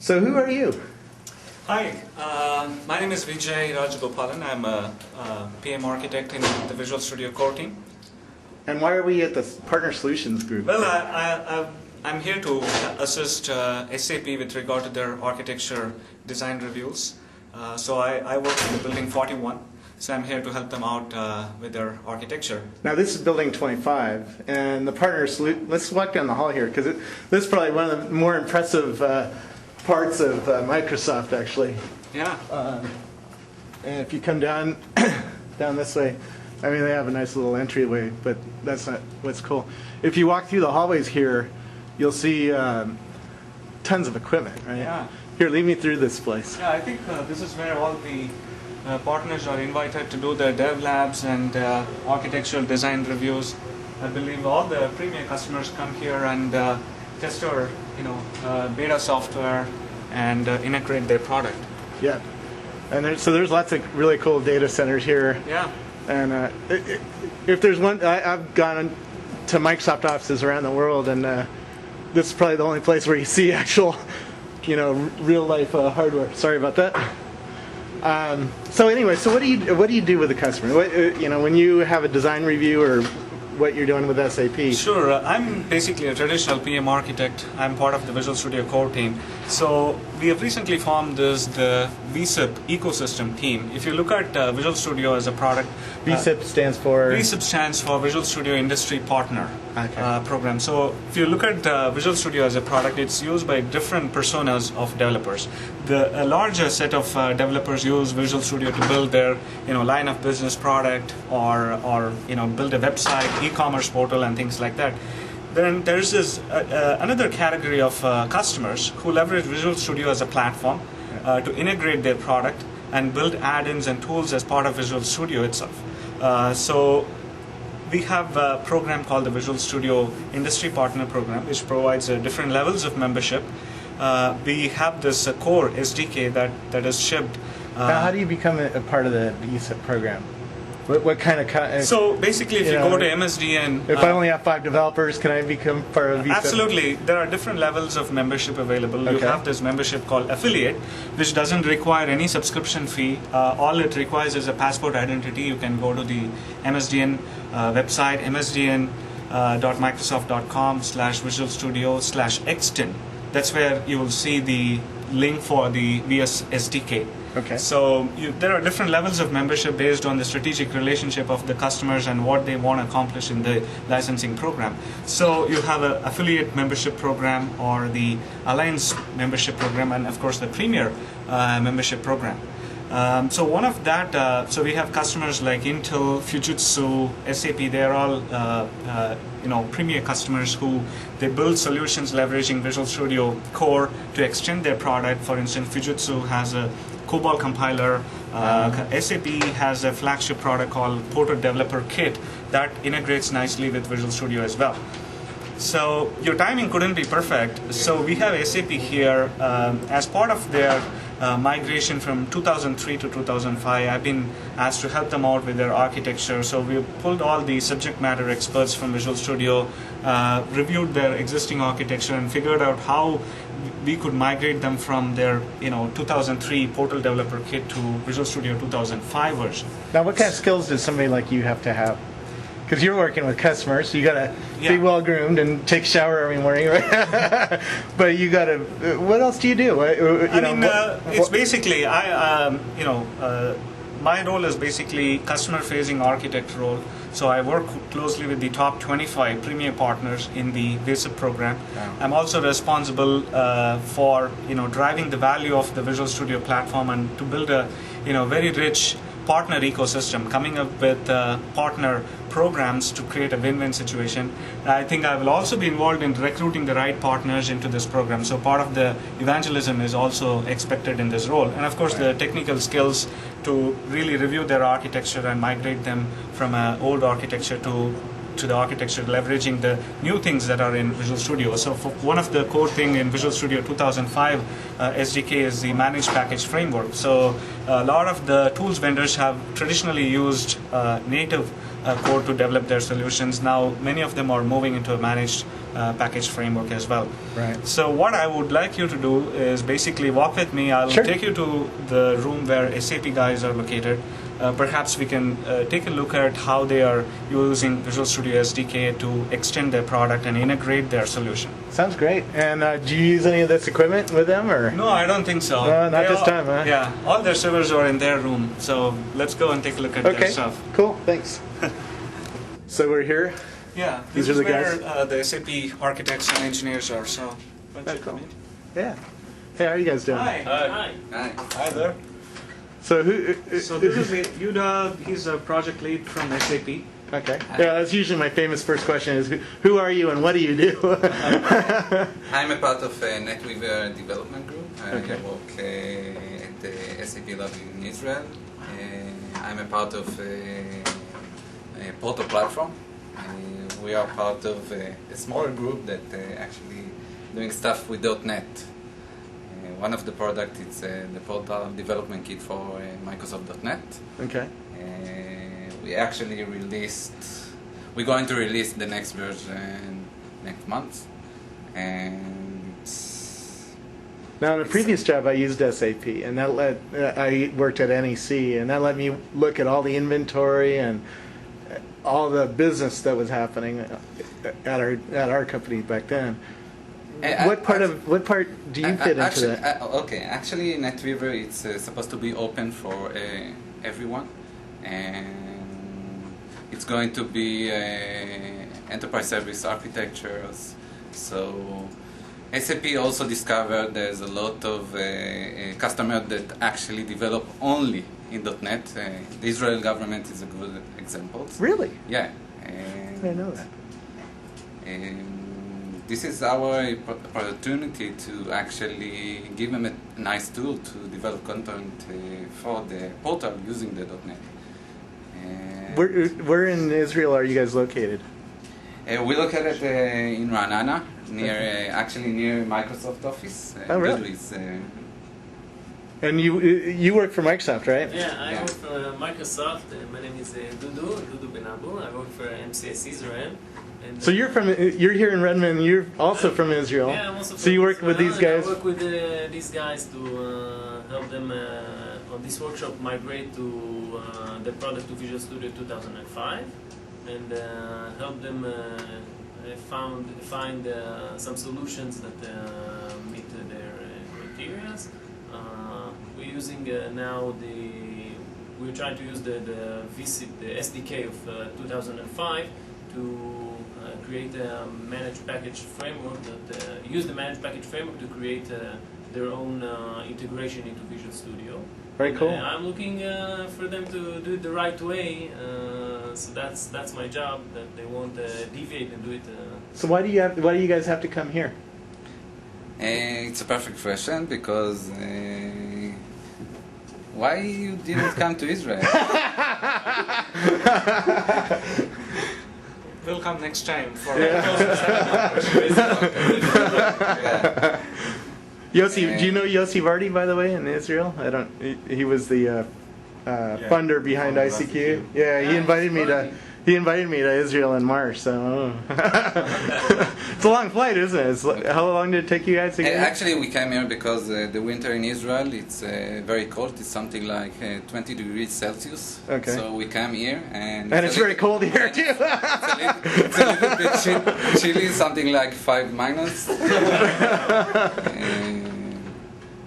So who are you? Hi, my name is Vijay Rajagopalan. I'm a PM architect in the Visual Studio core team. And why are we at the Partner Solutions Group? Well, I'm here to assist SAP with regard to their architecture design reviews. So I work in the building 41. So I'm here to help them out with their architecture. Now this is building 25, and the Partner Solutions. Let's walk down the hall here because this is probably one of the more impressive parts of Microsoft, actually. Yeah. And if you come down this way, I mean they have a nice little entryway, but that's not what's cool. If you walk through the hallways here, you'll see tons of equipment, right? Yeah. Here, lead me through this place. Yeah, I think this is where all the partners are invited to do their dev labs and architectural design reviews. I believe all the premier customers come here and test our, beta software and integrate their product. Yeah, and there's lots of really cool data centers here. Yeah. And if there's one, I've gone to Microsoft offices around the world, and this is probably the only place where you see actual, real life hardware. Sorry about that. So anyway, so what do you do with the customer? When you have a design review or what you're doing with SAP? Sure, I'm basically a traditional PM architect. I'm part of the Visual Studio core team. So we have recently formed the VSIP ecosystem team. If you look at Visual Studio as a product, VSIP stands for? VSIP stands for Visual Studio Industry Partner program. So if you look at Visual Studio as a product, it's used by different personas of developers. A larger set of developers use Visual Studio to build their line of business product or build a website, e-commerce portal and things like that. Then there's this another category of customers who leverage Visual Studio as a platform to integrate their product and build add-ins and tools as part of Visual Studio itself. So we have a program called the Visual Studio Industry Partner Program, which provides different levels of membership. We have this core SDK that is shipped. Now, how do you become a part of the VSIP program? What kind of... So basically, if you go to MSDN... If I only have 5 developers, can I become part of VSIP? Absolutely. There are different levels of membership available. Okay. You have this membership called Affiliate, which doesn't require any subscription fee. All it requires is a passport identity. You can go to the MSDN website, msdn.microsoft.com/Visual Studio/extend. That's where you will see the link for the VS SDK. Okay. So there are different levels of membership based on the strategic relationship of the customers and what they want to accomplish in the licensing program. So you have an affiliate membership program or the alliance membership program and of course the premier membership program. So one of that, so we have customers like Intel, Fujitsu, SAP. They're all premier customers who they build solutions leveraging Visual Studio Core to extend their product. For instance, Fujitsu has a COBOL compiler. SAP has a flagship product called Porter Developer Kit that integrates nicely with Visual Studio as well. So your timing couldn't be perfect. So we have SAP here as part of their migration from 2003 to 2005. I've been asked to help them out with their architecture. So we pulled all the subject matter experts from Visual Studio, reviewed their existing architecture, and figured out how we could migrate them from their 2003 Portal Developer Kit to Visual Studio 2005 version. Now, what kind of skills does somebody like you have to have? Because you're working with customers, so you got to be well groomed and take a shower every morning, right? But you got to. What else do you do? It's basically my role is basically customer-facing architect role. So I work closely with the top 25 premier partners in the VSIP program. Wow. I'm also responsible for driving the value of the Visual Studio platform and to build a very rich partner ecosystem, coming up with partner programs to create a win-win situation. I think I will also be involved in recruiting the right partners into this program. So part of the evangelism is also expected in this role. And of course the technical skills to really review their architecture and migrate them from an old architecture to the architecture, leveraging the new things that are in Visual Studio. So for one of the core thing in Visual Studio 2005 SDK is the managed package framework. So a lot of the tools vendors have traditionally used native code to develop their solutions. Now, many of them are moving into a managed package framework as well. Right. So what I would like you to do is basically walk with me. I'll Sure. take you to the room where SAP guys are located. Perhaps we can take a look at how they are using Visual Studio SDK to extend their product and integrate their solution. Sounds great. And do you use any of this equipment with them, or? No, I don't think so. Not They this all- time, huh? Yeah, all their servers are in their room. So let's go and take a look at Okay. their stuff. Cool. Thanks. So we're here. Yeah, These this are is the where guys? the SAP architects and engineers are. So, That's cool. Yeah. Hey, how are you guys doing? Hi. Hi. Hi. Hi there. So who? So this is Yuda. He's a project lead from SAP. Okay. Yeah, that's usually my famous first question is, who are you and what do you do? I'm a part of a NetWeaver development group. I Okay. work at the SAP lab in Israel. I'm a part of a Portal platform. We are part of a smaller group that actually doing stuff with .NET. One of the products is the Portal development kit for Microsoft.NET. Okay. We actually we're going to release the next version next month. And Now, in a previous job, I used SAP, and I worked at NEC, and that let me look at all the inventory and all the business that was happening at our company back then. What part do you fit into that? Okay, actually NetWeaver it's supposed to be open for everyone, and it's going to be enterprise service architectures. So SAP also discovered there's a lot of customers that actually develop only in .NET. The Israel government is a good example. Really? Yeah. I didn't know that. This is our opportunity to actually give them a nice tool to develop content for the portal using the .NET. Where in Israel are you guys located? We located in Ra'anana, actually near Microsoft Office. Oh, really? Dudu is, And you work for Microsoft, right? Yeah, I Yeah. work for Microsoft. My name is Dudu Ben Abu. I work for MCS Israel. And, So you're here in Redmond. You're also from Israel. Yeah, I'm also So you from work with Israel, these and guys. I work with these guys to help them on this workshop migrate to the product to Visual Studio 2005, and help them find some solutions that meet their criteria. We're using now we're trying to use the VSIP, the SDK of 2005 to create a managed package framework that use the managed package framework to create their own integration into Visual Studio. Very cool. I'm looking for them to do it the right way. So that's my job. That they won't deviate and do it. So why do you guys have to come here? it's a perfect question because why you didn't come to Israel? We'll come next time for Yossi, do you know Yossi Vardi, by the way, in Israel? I don't. He was the funder behind ICQ. Yeah, he invited me to. He invited me to Israel in March, so it's a long flight, isn't it? How long did it take you guys to get here? Actually, we came here because the winter in Israel it's very cold. It's something like 20 degrees Celsius. Okay. So we came here and And it's very cold here too. it's a little bit chilly, something like 5 minus.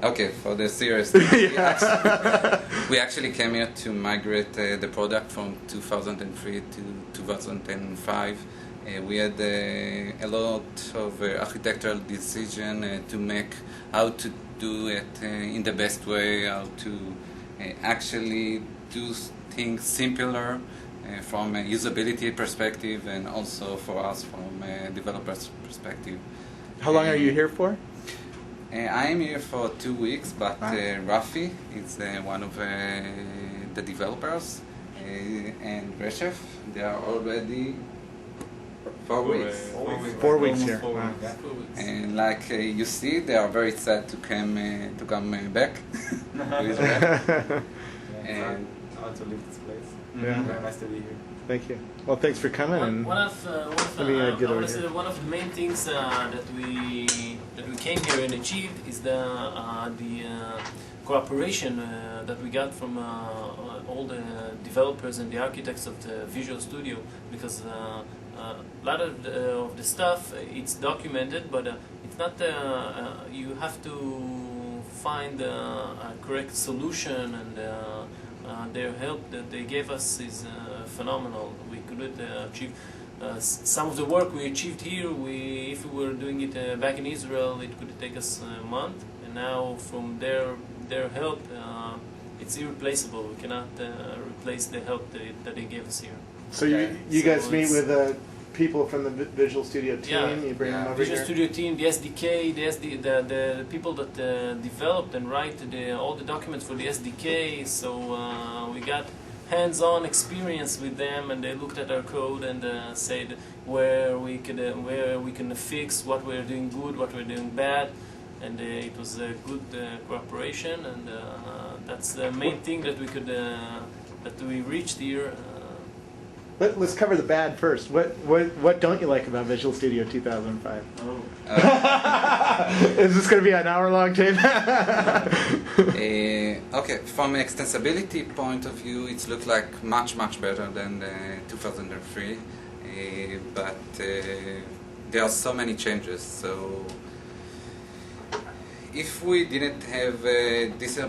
Okay, for the serious thing, we actually came here to migrate the product from 2003 to 2005. We had a lot of architectural decision to make how to do it in the best way, how to actually do things simpler from a usability perspective and also for us from a developer's perspective. How long are you here for? I am here for 2 weeks, but Rafi is one of the developers, and Reshef, they are already 4 weeks. 4 weeks here. Wow. And like you see, they are very sad to come back to Israel. And I want to leave this place. Yeah. Very nice to be here. Thank you. Well, thanks for coming. And One of let me, get I over want to say here. that one of the main things that we came here and achieved is the cooperation that we got from all the developers and the architects of the Visual Studio, because a lot of the stuff it's documented, but it's not. You have to find a correct solution, and their help that they gave us is phenomenal. We couldn't achieve some of the work we achieved here. If we were doing it back in Israel, it could take us a month, and now from their help, it's irreplaceable. We cannot replace the help that they gave us here. So you guys meet with people from the Visual Studio team. Yeah. You bring them over Visual here. Studio team, the SDK, the people that developed and write all the documents for the SDK. So we got hands-on experience with them, and they looked at our code and said where we can fix, what we're doing good, what we're doing bad, and it was a good cooperation, and that's the main thing that we reached here. Let's cover the bad first. What don't you like about Visual Studio 2005? Oh. Is this going to be an hour-long tape? Okay, from an extensibility point of view, it looks like much better than 2003, but there are so many changes. So if we didn't have this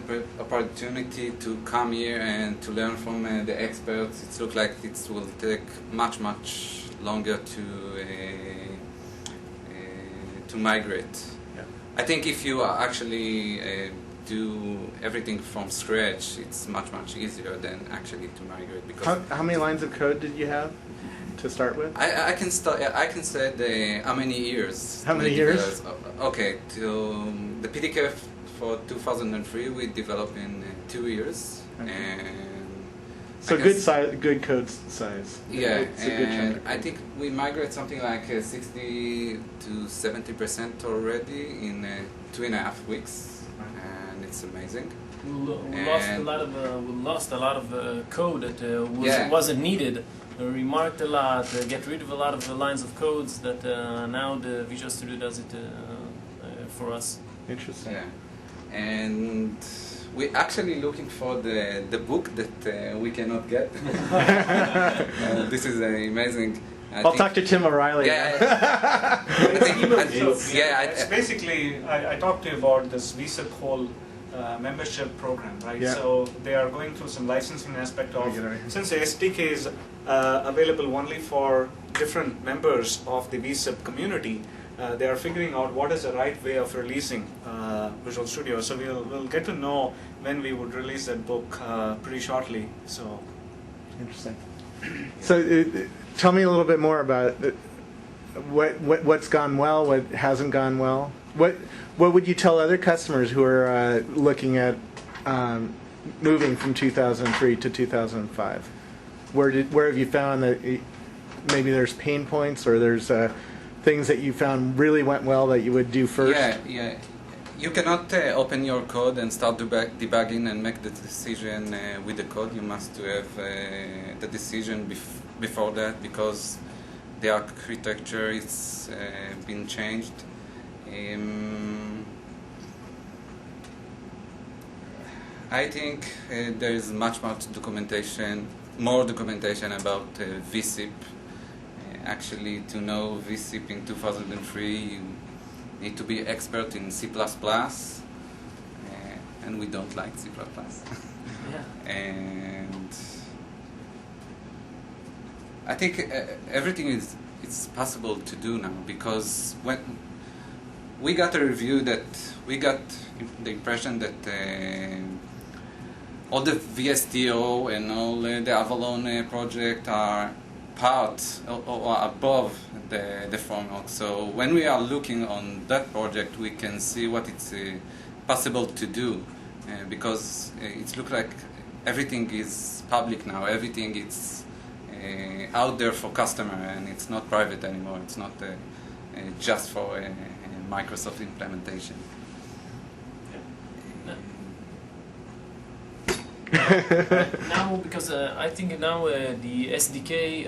opportunity to come here and to learn from the experts, it looks like it will take much longer to migrate. Yeah. I think if you actually do everything from scratch, it's much easier than actually to migrate. Because How many lines of code did you have to start with? I can start. I can say how many years. How many years? Okay, to the PDK for 2003 we developed in 2 years, Okay. and So I good guess- size, good code size. Yeah, It's a good chunk and of I code. think we migrate something like 60 to 70% already in 2.5 weeks, and it's amazing. We lost a lot of code that Yeah. wasn't needed. We remarked a lot, get rid of a lot of the lines of codes that now the Visual Studio does it for us. Interesting. Yeah, and we're actually looking for the book that we cannot get. This is amazing. I'll talk to Tim O'Reilly. Yeah, It's basically, I talked to you about this VSIP whole membership program, right? Yeah. So they are going through some licensing aspect of, Let me get over here. since the SDK is available only for different members of the VSIP community, they are figuring out what is the right way of releasing Visual Studio. So we'll get to know when we would release that book pretty shortly. So Interesting. So tell me a little bit more about what's gone well, what hasn't gone well. What would you tell other customers who are looking at moving from 2003 to 2005? Where have you found that maybe there's pain points, or there's things that you found really went well that you would do first? Yeah. You cannot open your code and start debugging and make the decision with the code. You must have the decision before that, because the architecture is been changed. I think there is much documentation, more documentation about VSIP. Actually, to know VSIP in 2003, you need to be expert in C++, and we don't like C++. Yeah. And I think everything it's possible to do now, because when we got a review that we got the impression that all the VSTO and all the Avalon project are part or above the framework. So when we are looking on that project, we can see what it's possible to do, because it looks like everything is public now. Everything is out there for customer, and it's not private anymore. It's not just for a Microsoft implementation. Now, because I think now the SDK,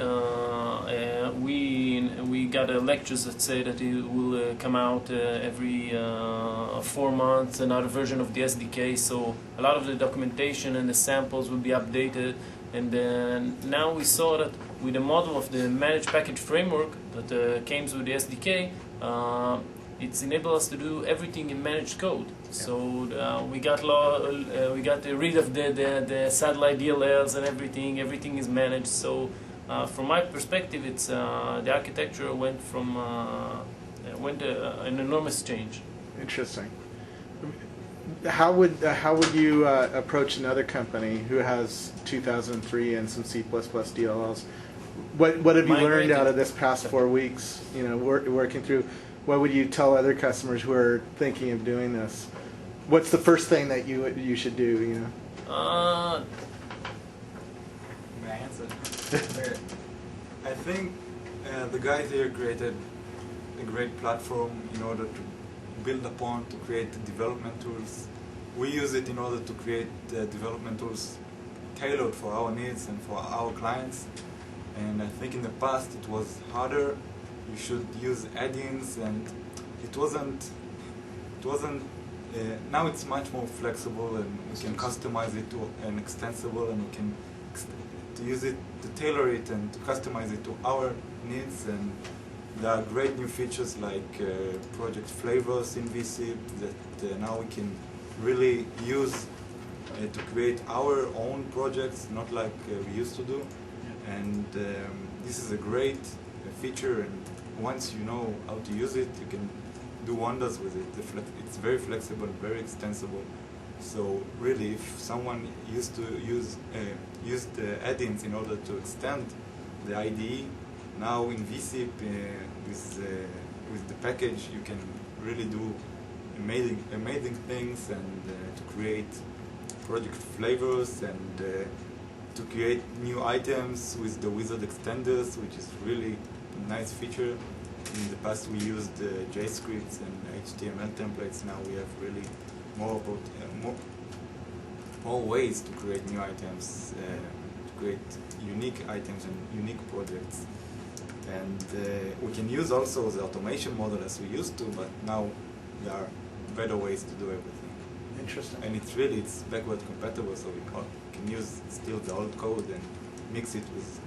we got lectures that say that it will come out every 4 months, another version of the SDK. So a lot of the documentation and the samples will be updated. And then now we saw that with the model of the managed package framework that came with the SDK, it's enabled us to do everything in managed code. So we got rid of the satellite DLLs and everything. Everything is managed. So from my perspective, it's the architecture went an enormous change. Interesting. How would you approach another company who has 2003 and some C++ DLLs? What have you learned out of this past 4 weeks? You know, working through. What would you tell other customers who are thinking of doing this? What's the first thing that you should do? You know. May I answer? I think the guys here created a great platform in order to build upon, to create development tools. We use it in order to create development tools tailored for our needs and for our clients. And I think in the past it was harder. You should use add-ins, and it wasn't. Now it's much more flexible, and we can customize it to an extensible, and we can to use it to tailor it and to customize it to our needs. And there are great new features like project flavors in VSIP that now we can really use to create our own projects, not like we used to do. And this is a great feature, and once you know how to use it, you can do wonders with it. It's very flexible, very extensible. So really, if someone used to use the add-ins in order to extend the IDE, now in VSIP with the package, you can really do amazing things, and to create project flavors, and to create new items with the wizard extenders, which is really a nice feature. In the past we used JavaScript and HTML templates. Now we have really more ways to create new items, to create unique items and unique projects. And we can use also the automation model as we used to, but now there are better ways to do everything. Interesting. And it's backward compatible, so we can use still the old code and mix it with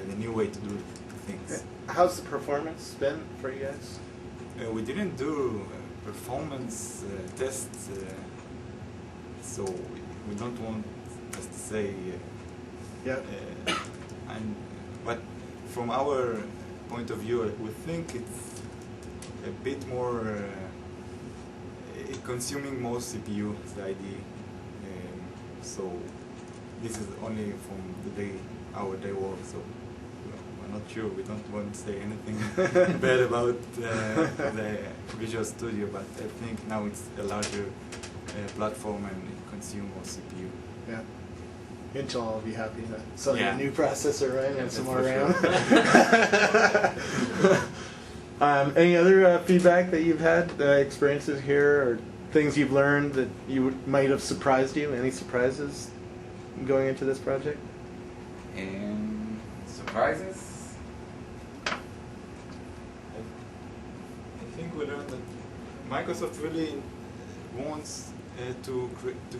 the new way to do things. How's the performance been for you guys? We didn't do performance tests, so we don't want us to say. But from our point of view, we think it's a bit more consuming more CPU, the IDE. So this is only from our day work. So we're not sure. We don't want to say anything bad about the Visual Studio, but I think now it's a larger platform and it consumes more CPU. Yeah. Intel will be happy to sell you a new processor, right? And some more for RAM. Any other feedback that you've had, experiences here, or things you've learned that might have surprised you? Any surprises going into this project? Surprises? I think we learned that Microsoft really wants to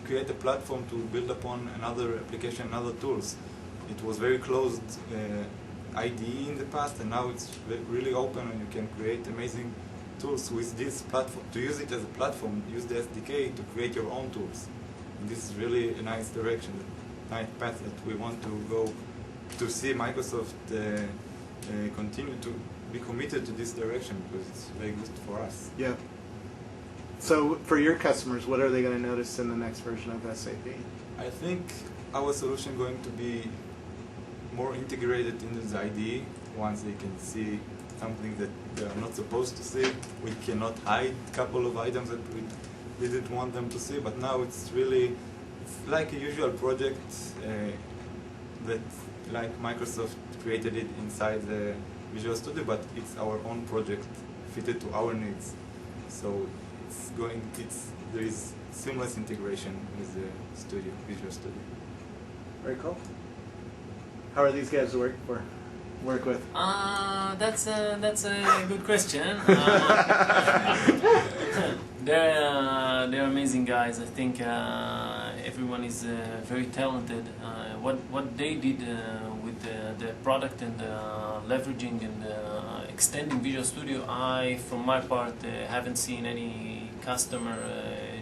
create a platform to build upon another application, other tools. It was very closed IDE in the past, and now it's really open, and you can create amazing tools with this platform. To use it as a platform, use the SDK to create your own tools. And this is really a nice direction, a nice path that we want to go, to see Microsoft continue to be committed to this direction, because it's very good for us. Yeah. So for your customers, what are they going to notice in the next version of SAP? I think our solution going to be more integrated into the IDE. Once they can see something that they are not supposed to see, we cannot hide a couple of items that we didn't want them to see, but now it's like a usual project that like Microsoft created it inside the Visual Studio, but it's our own project fitted to our needs. So there is seamless integration with the Visual Studio. Very cool. How are these guys to work with? That's a good question. They're amazing guys. I think everyone is very talented. What they did with the product and leveraging and extending Visual Studio, I, from my part, haven't seen any customer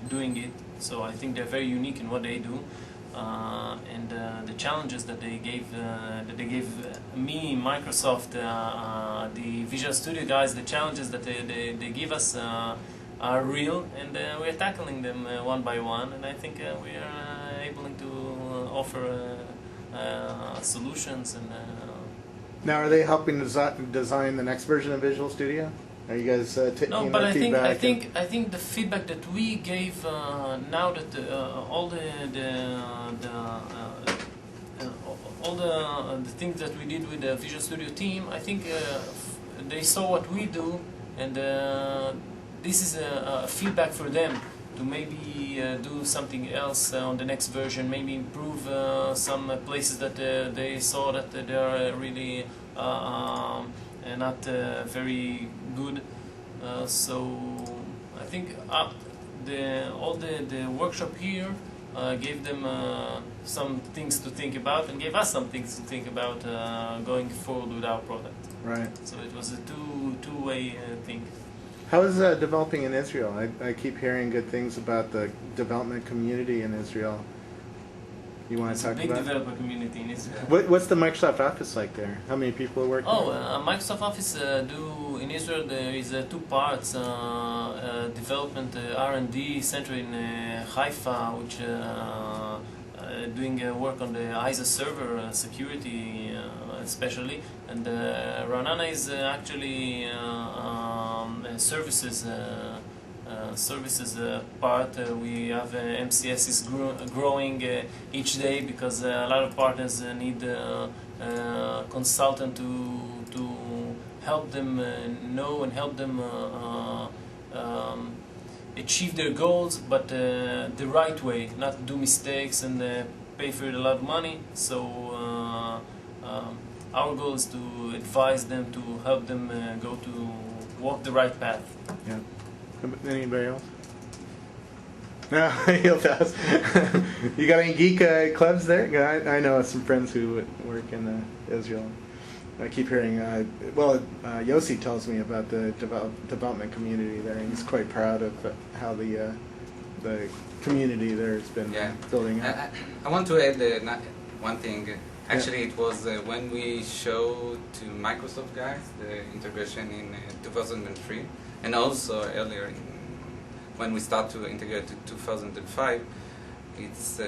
doing it. So I think they're very unique in what they do. And the challenges that they gave me, Microsoft, the Visual Studio guys, the challenges that they give us are real, and we're tackling them one by one. And I think we are able to offer solutions. And now, are they helping design the next version of Visual Studio? Are you guys taking no, but I feedback? I think the feedback that we gave now that all the things that we did with the Visual Studio team, I think they saw what we do, and this is a feedback for them to maybe do something else on the next version, maybe improve some places that they saw that they are really not very good. So I think all the workshop here gave them some things to think about, and gave us some things to think about going forward with our product. Right. So it was a two-way thing. How is developing in Israel? I keep hearing good things about the development community in Israel. You want to talk about? It's a big developer community in Israel. What's the Microsoft Office like there? How many people are working? Microsoft Office in Israel there is two parts: development R&D center in Haifa, which doing work on the ISA server security, especially, and Ra'anana is actually services. Services part. We have MCS is growing each day because a lot of partners need consultant to help them know and help them achieve their goals, but the right way, not do mistakes and pay for it a lot of money. So our goal is to advise them, to help them walk the right path. Yeah. Anybody else? No, he'll pass. You got any geek clubs there? I know some friends who work in Israel. I keep hearing, Yossi tells me about the development community there, and he's quite proud of how the community there has been building up. I want to add one thing. Actually, it was when we showed to Microsoft guys the integration in 2003. And also earlier, when we start to integrate to 2005, it's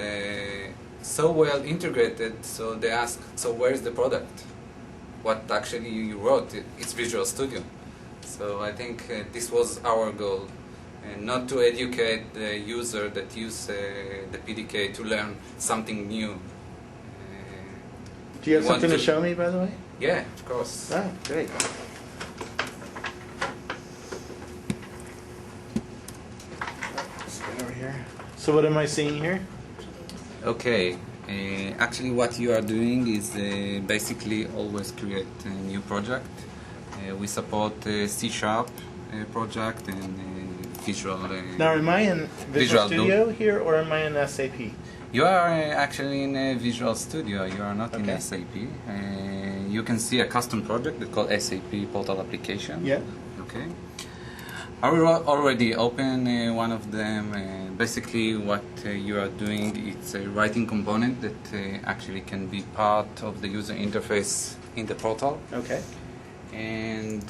so well integrated. So they ask, so where is the product? What actually you wrote? It's Visual Studio. So I think this was our goal, and not to educate the user that use the PDK to learn something new. Do you have something to show me, by the way? Yeah, of course. Ah, great. So what am I seeing here? Okay, actually what you are doing is basically always create a new project. We support C# project and Visual. Now am I in Visual Studio here or am I in SAP? You are actually in Visual Studio, you are not in SAP. You can see a custom project that's called SAP Portal Application. Yeah. Okay. I will already open one of them. Basically what you are doing, it's a writing component that actually can be part of the user interface in the portal. Okay. And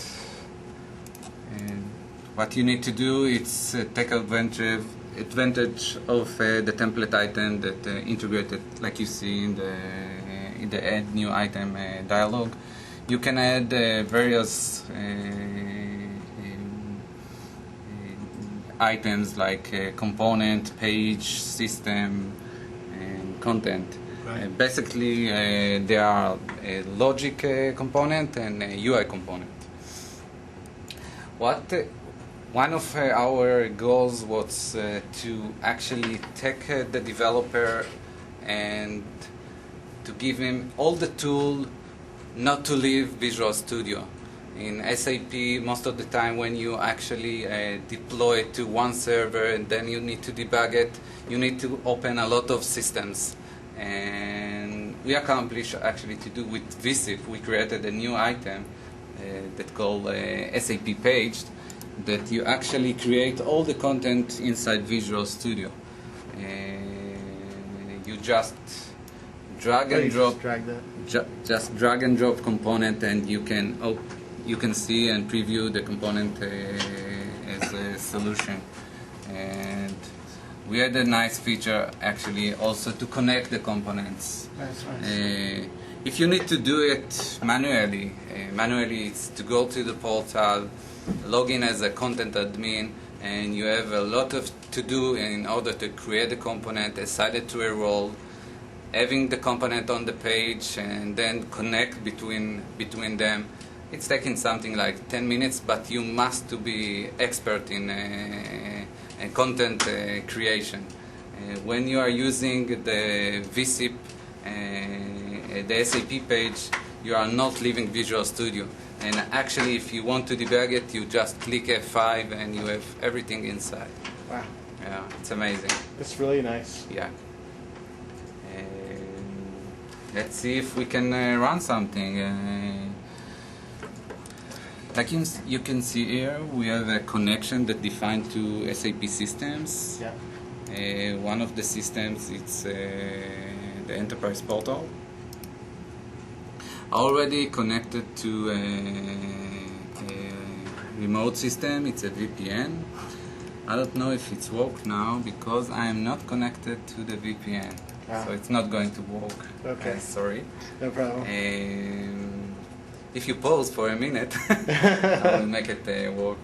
what you need to do is take advantage of the template item that integrated, like you see in the add new item dialog. You can add various items like component, page, system, and content. Right. Basically, they are a logic component and a UI component. One of our goals was to actually take the developer and to give him all the tool not to leave Visual Studio. In SAP, most of the time when you actually deploy it to one server and then you need to debug it, you need to open a lot of systems. And we accomplished actually to do with VSIP, we created a new item that called SAP Paged, that you actually create all the content inside Visual Studio. You just drag and drop, just drag and drop component, and you can see and preview the component as a solution. And we had a nice feature actually also to connect the components. Nice. If you need to do it manually, it's to go to the portal, log in as a content admin, and you have a lot of to do in order to create the component, assign it to a role, having the component on the page, and then connect between them. It's taking something like 10 minutes, but you must to be expert in content creation. When you are using the VSIP, the SAP page, you are not leaving Visual Studio. And actually, if you want to debug it, you just click F5 and you have everything inside. Wow. Yeah, it's amazing. That's really nice. Yeah. Let's see if we can run something. Like you can see here, we have a connection that defined two SAP systems. Yeah. One of the systems, it's the enterprise portal. Already connected to a remote system, it's a VPN. I don't know if it's work now because I am not connected to the VPN. So it's not going to work. Okay. Sorry. No problem. If you pause for a minute, I will make it work.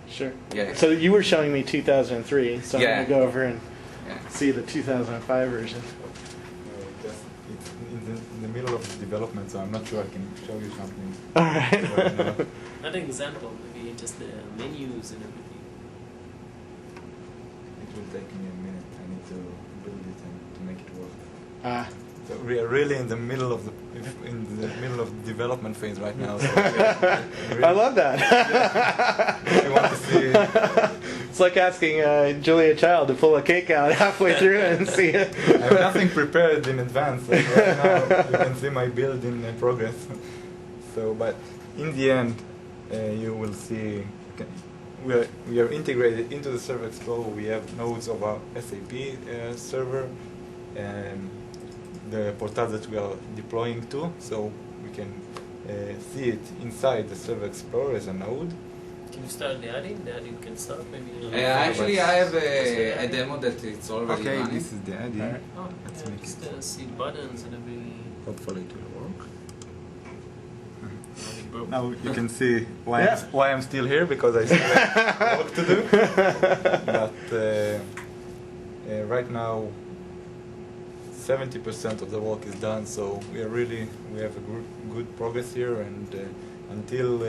Sure. Yeah. So you were showing me 2003, so Yeah. I'm going to go over and Yeah. see the 2005 version. It's in the middle of development, so I'm not sure I can show you something. All right. Right now. Not an example, maybe just the menus and everything. It will take me a minute. I need to build it and to make it work. So we are really in the middle of the development phase right now. So I love that. we want to see. It's like asking Julia Child to pull a cake out halfway through and see it. I have nothing prepared in advance. Like right now, you can see my build in progress. So, but in the end, you will see we are integrated into the Server Explorer. We have nodes of our SAP server and the portal that we are deploying to, so we can see it inside the Server Explorer as a node. Can you start the add-in? The add-in can start maybe. Actually, I have a demo that it's already Okay, running. this is the add-in. Oh, Let's yeah, make just it. see buttons and everything. Hopefully it will work. Broke. Now you can see why Yeah. why I'm still here, because I still have work to do. But right now, 70% of the work is done, so we have a good progress here, and until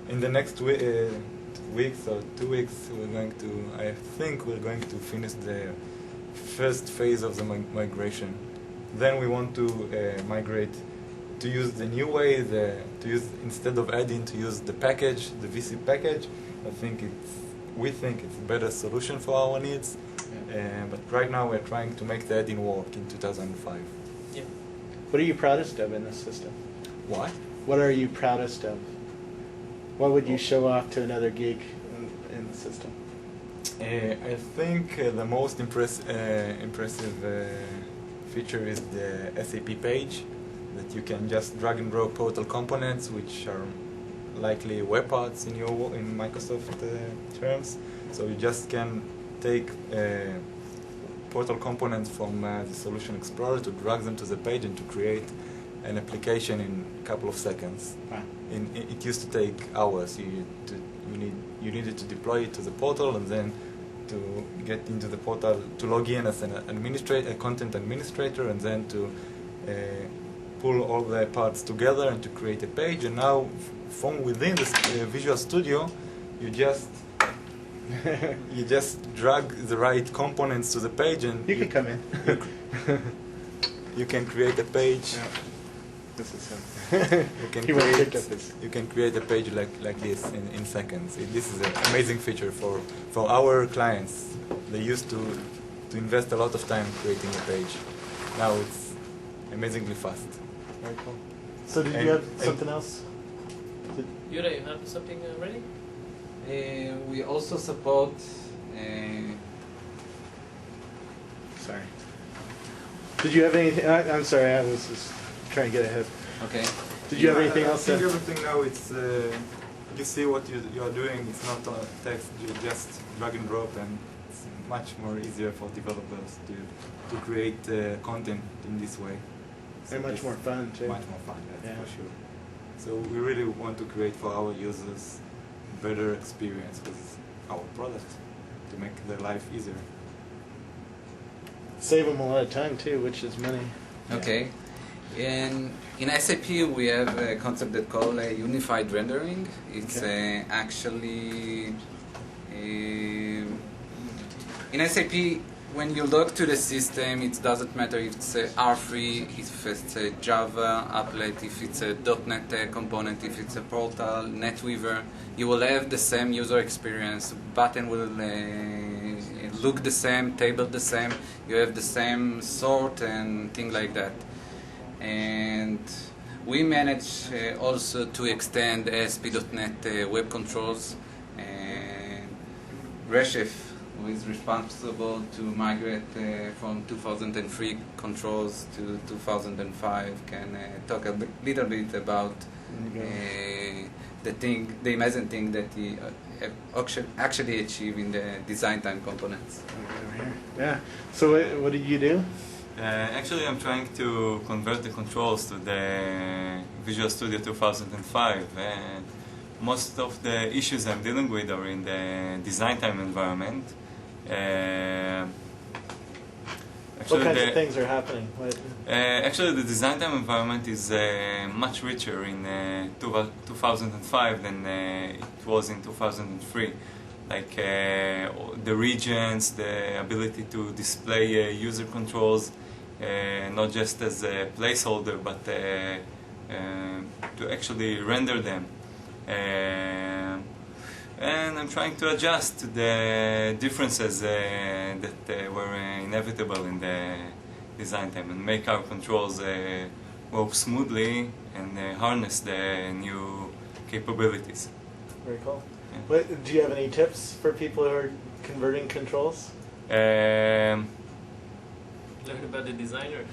in the next weeks or 2 weeks, I think we're going to finish the first phase of the migration. Then we want to migrate to use the new way, to use, instead of add-in, to use the package, the VSIP package. We think it's a better solution for our needs. But right now we're trying to make the add-in work in 2005. Yeah. What are you proudest of in this system? Why? What are you proudest of? What would you show off to another geek in the system? I think the most impressive feature is the SAP page, that you can just drag and drop portal components, which are likely web parts in Microsoft terms. So you just can take portal components from the Solution Explorer to drag them to the page and to create an application in a couple of seconds. Wow. It used to take hours. You needed to deploy it to the portal, and then to get into the portal, to log in as a content administrator, and then to pull all the parts together and to create a page. And now, from within the Visual Studio, you just You just drag the right components to the page, and You can come in. you can create a page. Yeah. This is him. You can He went and create picked up his. you can create a page like this in seconds. This is an amazing feature for our clients. They used to invest a lot of time creating a page. Now it's amazingly fast. Very cool. So did And- you have and- something else? Yuda, you have something ready? We also support. Sorry. Did you have anything? I'm sorry, I was just trying to get ahead. Okay. Did you have anything I else? think to- everything now it's you see what you are doing. It's not text. You just drag and drop, and it's much more easier for developers to create content in this way. So And much it's more fun too. Much more fun, that's Yeah. for sure. So we really want to create for our users better experience with our product to make their life easier. Save them a lot of time too, which is money. Okay. In SAP, we have a concept that called unified rendering. It's Okay. actually in SAP. When you log to the system, it doesn't matter if it's R3, if it's a Java applet, if it's a .NET component, if it's a portal, NetWeaver. You will have the same user experience. Button will look the same, table the same. You have the same sort and things like that. And we manage also to extend ASP.NET web controls. And Reshef, who is responsible to migrate from 2003 controls to 2005, can talk a little bit about the amazing thing that he actually achieved in the design time components. Over here. Yeah. So what did you do? Actually, I'm trying to convert the controls to the Visual Studio 2005. Most of the issues I'm dealing with are in the design time environment. What kinds of things are happening? Actually, the design time environment is much richer in 2005 than it was in 2003. Like the regions, the ability to display user controls, not just as a placeholder, but to actually render them. And I'm trying to adjust to the differences that were inevitable in the design time and make our controls work smoothly and harness the new capabilities. Very cool. Yeah. Do you have any tips for people who are converting controls? Learn about the designer.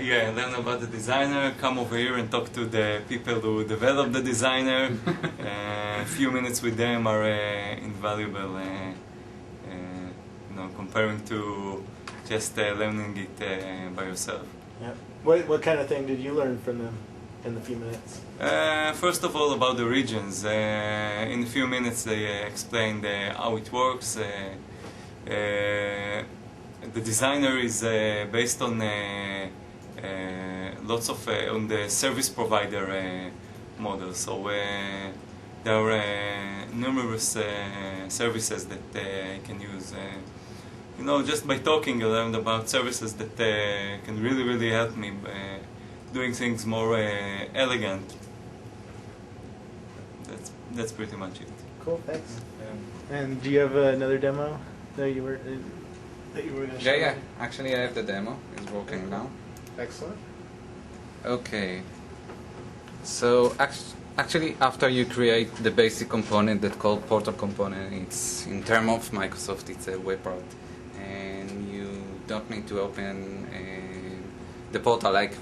Yeah, learn about the designer, come over here and talk to the people who developed the designer. A few minutes with them are invaluable, comparing to just learning it by yourself. Yeah. What kind of thing did you learn from them in the few minutes? First of all, about the regions. In a few minutes they explained how it works. The designer is based on lots of on the service provider model. So there are numerous services that I can use. Just by talking, I learned about services that can really help me doing things more elegant. That's pretty much it. Cool, thanks. And do you have another demo that you were going to show? Yeah, actually I have the demo. It's working now. Excellent. Okay. So actually, after you create the basic component that called portal component, it's in terms of Microsoft, it's a web part, and you don't need to open the portal like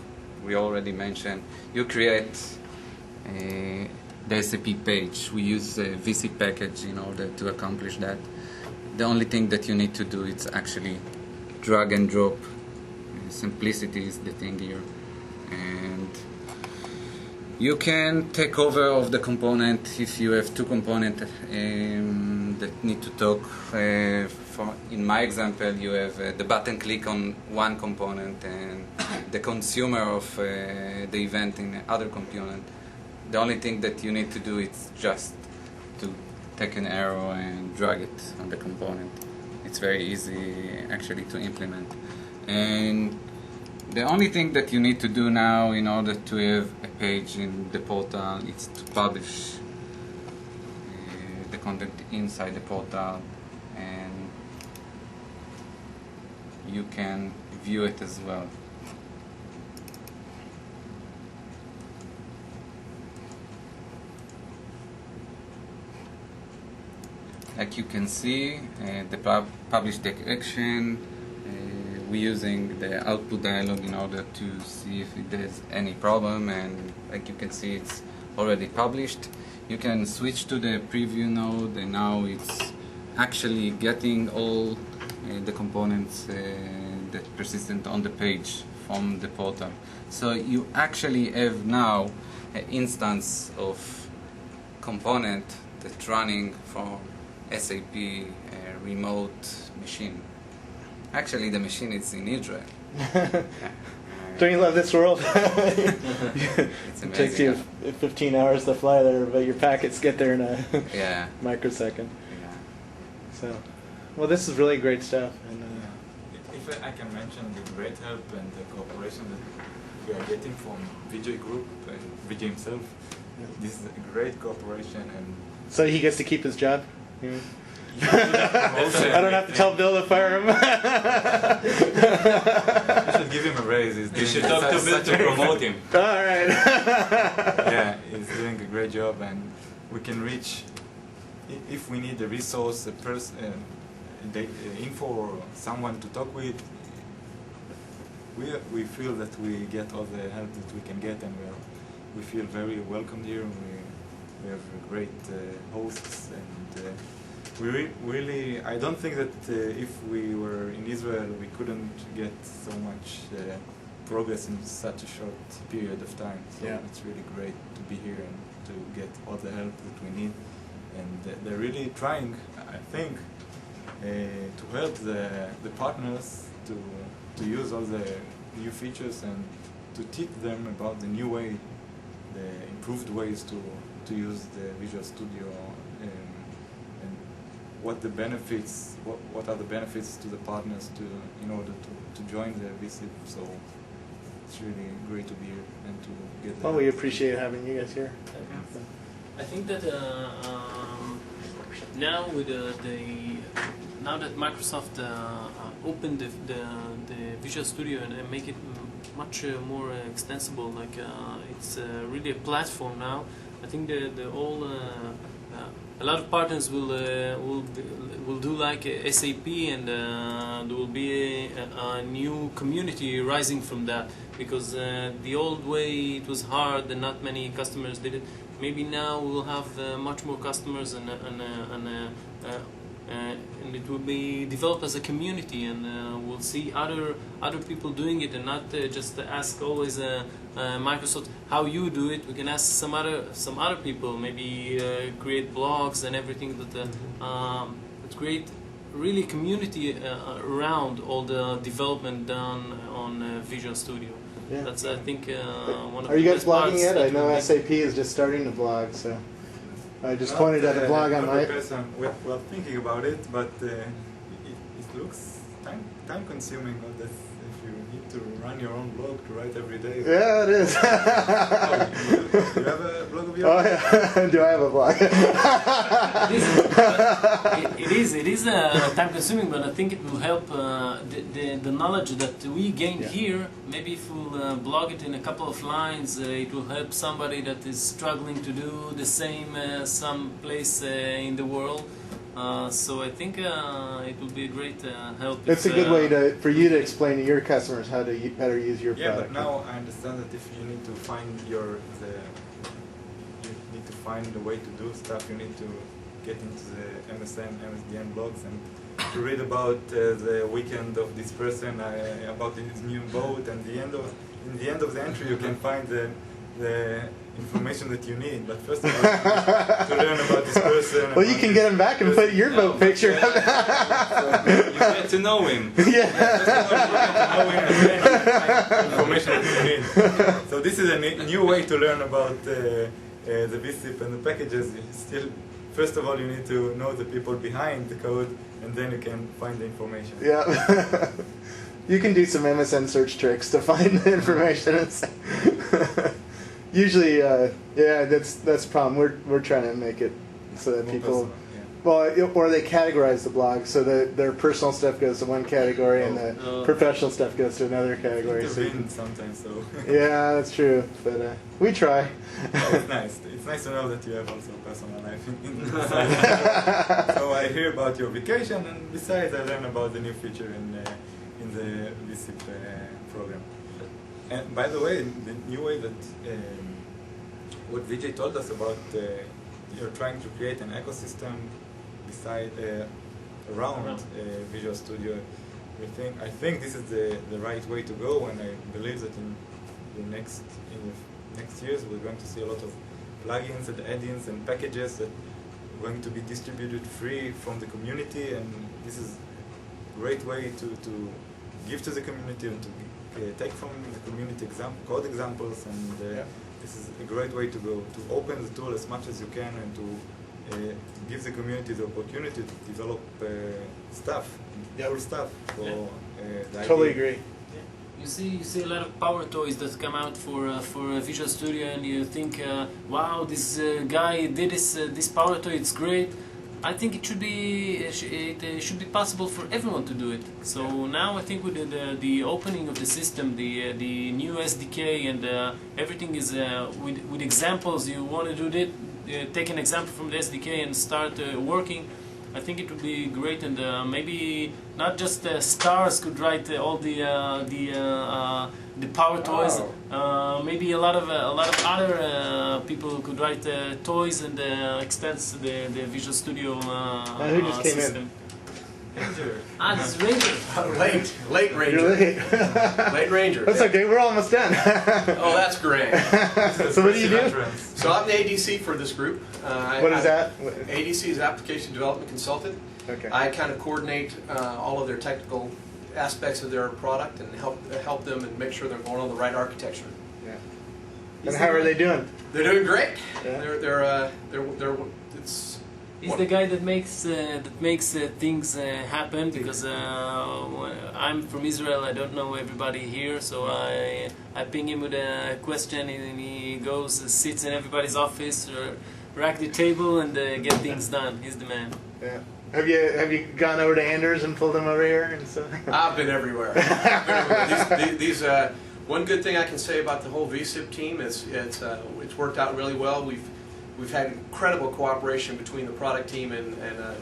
we already mentioned. You create the SAP page. We use a VSIP package in order to accomplish that. The only thing that you need to do is actually drag and drop. Simplicity is the thing here. And you can take over of the component if you have two components that need to talk. In my example, you have the button click on one component and the consumer of the event in the other component. The only thing that you need to do is just to take an arrow and drag it on the component. It's very easy actually to implement. And the only thing that you need to do now in order to have a page in the portal is to publish the content inside the portal, and you can view it as well. Like you can see, the publish deck action, we're using the output dialog in order to see if there's any problem, and like you can see it's already published. You can switch to the preview node, and now it's actually getting all the components that persistent on the page from the portal. So you actually have now an instance of component that's running from SAP remote machine. Actually, the machine is in Israel. Don't you love this world? It's amazing. It takes you 15 hours to fly there, but your packets get there in a Yeah. microsecond. Yeah. So, well, this is really great stuff. And If I can mention the great help and the cooperation that we are getting from Vijay Group and Vijay himself, this is a great cooperation. And so he gets to keep his job. You mean? I don't have to tell Bill to fire him. you should give him a raise. You should talk to Bill to promote him. All right. Yeah, he's doing a great job, and we can reach, if we need a resource, a person, info, or someone to talk with. We feel that we get all the help that we can get, and we feel very welcome here. We have great hosts, and we really. I don't think that if we were in Israel, we couldn't get so much progress in such a short period of time. So Yeah. it's really great to be here and to get all the help that we need. And they're really trying, I think, to help the partners to use all the new features and to teach them about the new way, the improved ways to use the Visual Studio, and what the benefits, what are the benefits to the partners in order to join the VSIP. So it's really great to be here and to get. Well, we appreciate having you guys here. I think that now with now that Microsoft opened the Visual Studio and make it much more extensible, like it's really a platform now. I think a lot of partners will do like SAP, and there will be a new community rising from that, because the old way it was hard and not many customers did it. Maybe now we'll have much more customers, and it will be developed as a community, and we'll see other people doing it, and not just ask always Microsoft how you do it. We can ask some other people, maybe create blogs and everything that create really community around all the development done on Visual Studio. Yeah. That's I think one of Are you the guys best parts blogging yet? that I know we make. SAP is just starting to blog, so I just pointed at the blog on my. We're thinking about it, but it looks time consuming. All this, if you need to run your own blog to write every day. Yeah, it is. You have a blog of yours? Oh yeah. Do I have a blog? It is time consuming, but I think it will help the knowledge that we gained here. Maybe if we'll blog it in a couple of lines, it will help somebody that is struggling to do the same some place in the world. So I think it will be a great help. It's a good way for you to explain to your customers how to better use your Yeah, product. but now I understand that if you need to find you need to find a way to do stuff, you need to get into the MSDN blogs and to read about the weekend of this person, about his new boat, and in the end of the entry you can find the information that you need. But first of all, to learn about this person. Well, you can get him back and put your boat picture up. You get to know him. Yeah. Information that you need. So this is a new way to learn about the VSIP and the packages. Still first of all, you need to know the people behind the code, and then you can find the information. Yeah. You can do some MSN search tricks to find the information. Usually, yeah, that's the problem. We're trying to make it so that More people, personal, well, or they categorize the blog so that their personal stuff goes to one category and the professional stuff goes to another category. So Intervene sometimes, so. yeah, that's true, but we try. It's nice. It's nice to know that you have also a personal life inside. So I hear about your vacation, and besides, I learn about the new feature in the VSIP program. And by the way, the new way that what Vijay told us about, you're trying to create an ecosystem beside around Visual Studio. I think this is the right way to go, and I believe that in the next years we're going to see a lot of plugins and add-ins and packages that are going to be distributed free from the community, and this is a great way to give to the community and to take from the community code examples, and this is a great way to go, to open the tool as much as you can and to give the community the opportunity to develop stuff, cool stuff for the Totally idea. agree. You see a lot of power toys that come out for Visual Studio, and you think, wow, this guy did this power toy. It's great. I think it should be possible for everyone to do it. So now I think with the opening of the system, the new SDK, and everything is with examples. You want to do that, take an example from the SDK and start working. I think it would be great, and maybe not just stars could write all the power toys. Maybe a lot of other people could write toys and extend the Visual Studio Who just came system. Ranger. This is Ranger. Late Ranger. You're late. Late Ranger. That's okay. We're almost done. Oh, that's great. So what do you do? Veterans. So I'm the ADC for this group. What is that? ADC is Application Development Consultant. Okay. I kind of coordinate all of their technical aspects of their product and help them and make sure they're going on the right architecture. Yeah. And how are they doing? They're doing great. Yeah. They're it's. He's the guy that makes things happen, because I'm from Israel. I don't know everybody here, so I ping him with a question, and he goes, sits in everybody's office, or rack the table, and get things done. He's the man. Yeah. Have you gone over to Anders and pulled him over here and stuff? I've been everywhere. These one good thing I can say about the whole VSIP team is it's worked out really well. We've had incredible cooperation between the product team and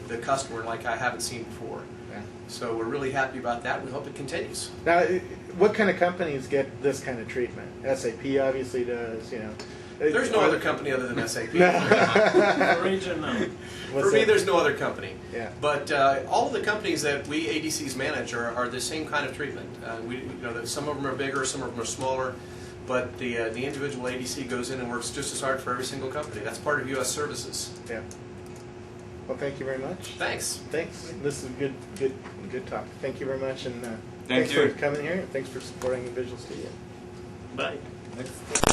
the customer, like I haven't seen before. Yeah. So we're really happy about that. We hope it continues. Now, what kind of companies get this kind of treatment? SAP obviously does, you know. There's no other company other than SAP. Ranger, no. For me, there's no other company. Yeah. But all of the companies that we ADCs manage are the same kind of treatment. Some of them are bigger, some of them are smaller, but the individual ADC goes in and works just as hard for every single company. That's part of U.S. services. Yeah. Well, thank you very much. Thanks. Thanks. This is good talk. Thank you very much, and thanks Thank you. for coming here. And thanks for supporting Visual Studio. Bye. Next.